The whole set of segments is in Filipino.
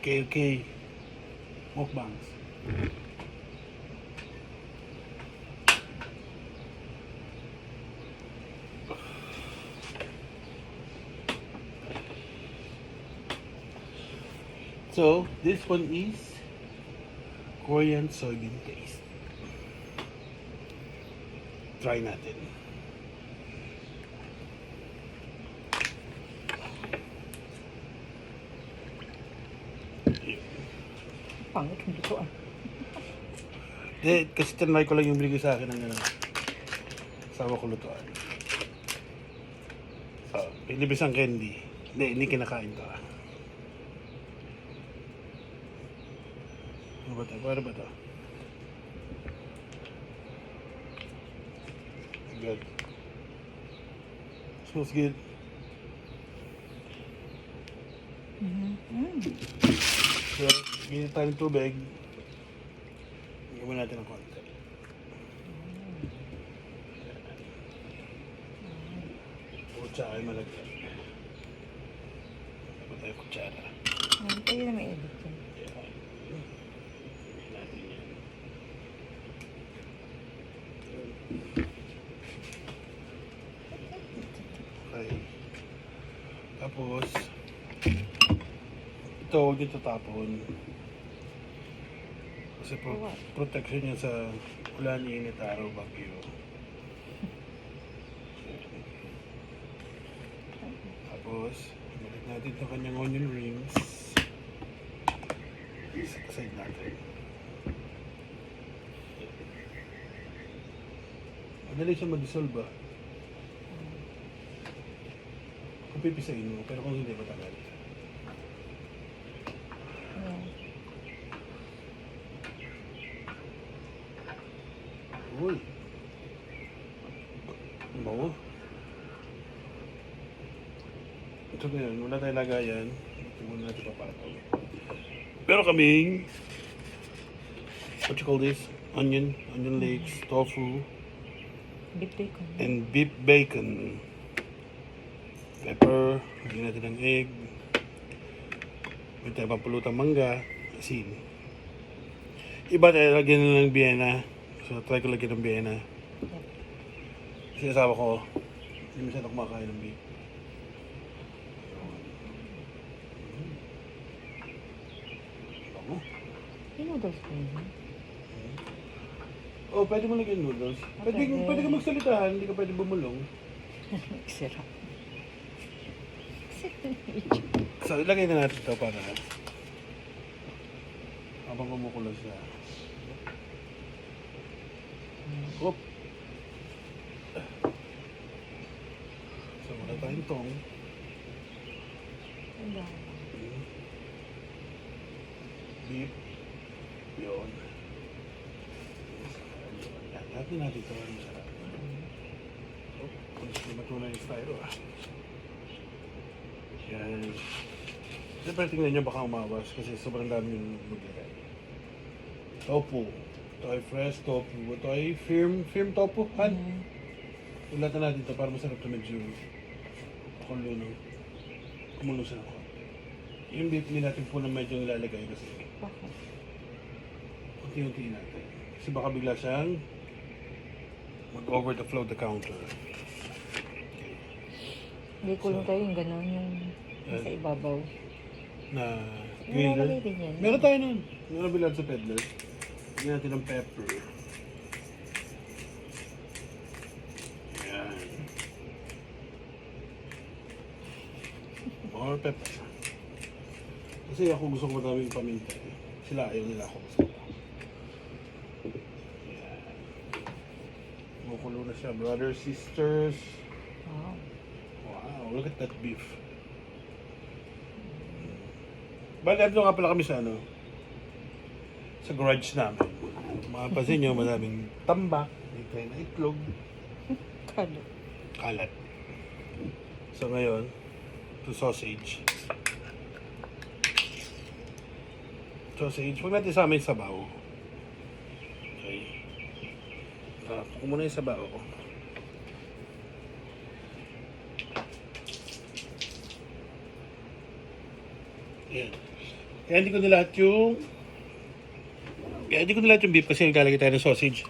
KK mukbangs. So, this one is Korean soybean paste. Try natin. Pangit yung lutuan. Kasi tinry ko lang yung binigay sa akin ng asawa ko lutuan. So, pinibis ang candy. Hindi kinakain to. Ano ba ito? Paano ba ito? Good. Smells good. So, ginit tayo ng tubig. Higyan mo natin ng konti. Kutsara ay malagyan. Dapat tayo kutsara. Pwede na may edit yan. Okay. Tapos, ito huwag dito tapon. Kasi protection niya sa ulan, init, araw, bagyo. Tapos, balik natin ito kanyang onion rings. Aside natin. Madali siya mag-dissolve ba? Kung pipisain mo, pero kung hindi, matagal. Uy! Ang bango. Ito na yun, wala tayong lagayan. Ito muna natin papataw. Pero kaming, what you call this? Onion leeks, tofu, Beef bacon. and beef bacon. Pepper, lagyan natin ng egg. May tayo pampulutang mangga, asin. Iba tayo lagyan na ng Vienna. So, try ko lagyan ng Vienna. Kasi asawa ko, hindi masyado kumakain ng beef. Bango. Yung noodles ko yun. Oh, pwede mo lagyan noodles. Pwede ka magsalitahan, hindi ka pwede bumulong. Sarap. So, ilagay na natin ito para habang kumukulo siya. Oop. So, wala tayong tong. Beef. Yun. Natin natin ito. Ang sarap. Oop. Kung gusto matunan yung styro Yan. Siyempre tingnan nyo baka umawas kasi sobrang dami yung maglagay. Tofu. Ito ay fresh tofu. Ito ay firm tofu. Han? Ulatan natin ito para masarap ito medyo kumulo siya ng konti. Yung beef din natin po na medyo nilalagay kasi unti-unti natin. Kasi baka bigla siyang mag-over the flow the counter. Hindi kulong tayo yung gano'n, yung nasa ibabaw. Na Nilalagay din yan. Meron tayo nun. Meron bilad sa peddler. Lagyan natin ng pepper. Yan. More pepper. Kasi ako gusto ko madaming paminta. Sila ayaw nila ako gusto ko. Yan. Kumukulo na siya. Brothers, sisters. Wow. Wow, look at that beef. Bali, ano nga pala kami sa sa garage namin. Makapansin nyo, madaming tambak, may tayo na itlog, kalat. So ngayon, ito sausage. Huwag natin sama yung sabaw. Okay. Kung muna yung sabaw. Yan. Kaya hindi ko nilahat yung... Kaya hindi ko nilahat yung beef kasi naglalagay tayo ng sausage.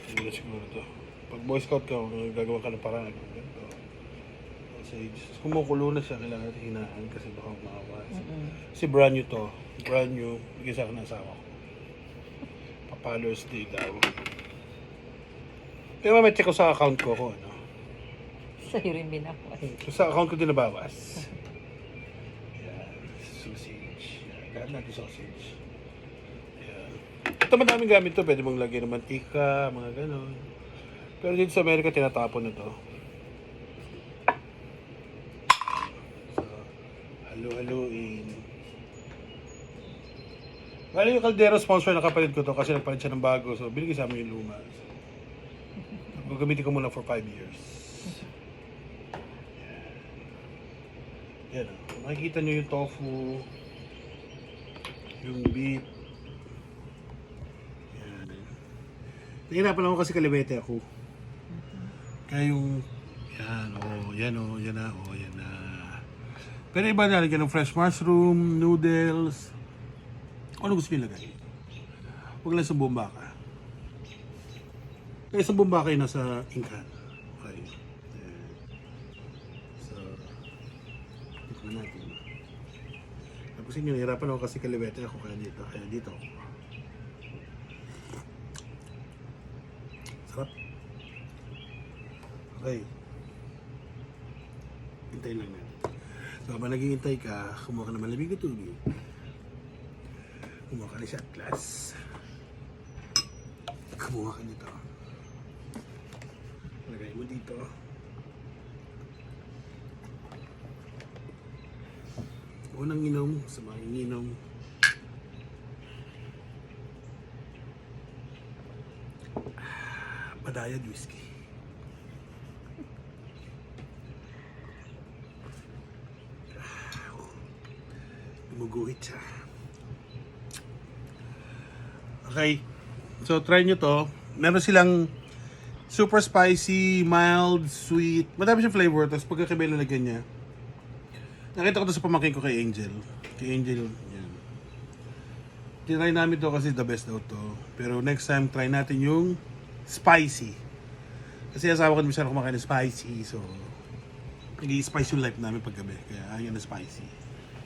Hindi na siguro to. Pag Boy Scout ka, gagawa ka ng paraan. Ganito. Sausage. Kumukulo na siya, kailangan natin hinaan kasi baka umawas. Kasi brand new to. Brand new. Bigyan sa akin ng asawa ko. Papalo's Day daw. Pero may check ko sa account ko kung ano. Sa'yo rin binawas. So, sa account ko din nabawas. Yan. Sausage. Yan. Lahat natin sausage. Yan. Ito madaming gamit to. Pwede mong lagyan ng mantika, mga ganon. Pero dito sa Amerika, tinatapon na to. So, halo-haloin. Bali yung kaldero sponsor na kapatid ko to kasi nagpalit siya ng bago. So, binigay sa amin yung luma. Gagamitin ko muna for 5 years. Yan. Makikita nyo yung tofu, yung beef. Yan. Nahirapan ako kasi kalibete ako. Kaya yung, yan na. Pero iba nalagyan ng fresh mushroom, noodles. Ano gusto nyo ilagay? Huwag lang sa buong baka. Kaya sa buong baka yung nasa ingkan. Okay. So, ito na natin. Tapos yun, nahirapan ako kasi kalibete ako kaya dito. Sarap. Okay. Hintayin lang natin. So, habang naghihintay ka, kumuha ka ng malamig na tubig. Kumuha ka ng shot glass. Kumuha ka nito. Lagay mo dito. Unang inom sa mga ininom. Padayad whiskey. Gumuguhit siya. Okay. So, try nyo to. Meron silang super spicy, mild, sweet. Madami siyang flavor. Tapos pagkakabay lalagyan niya. Nakita ko to sa pamangkin ko kay Angel. Kay Angel, yan. Tinry namin to kasi the best daw to. Pero next time, try natin yung spicy. Kasi asawa ko naman kumakain ng spicy. So, nag-i-spice yung life namin paggabi. Kaya ayaw na spicy.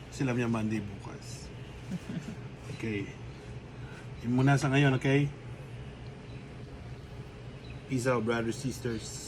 Sila niya Monday bukas. Okay. Yun muna sa ngayon, okay? Peace out, brothers, sisters.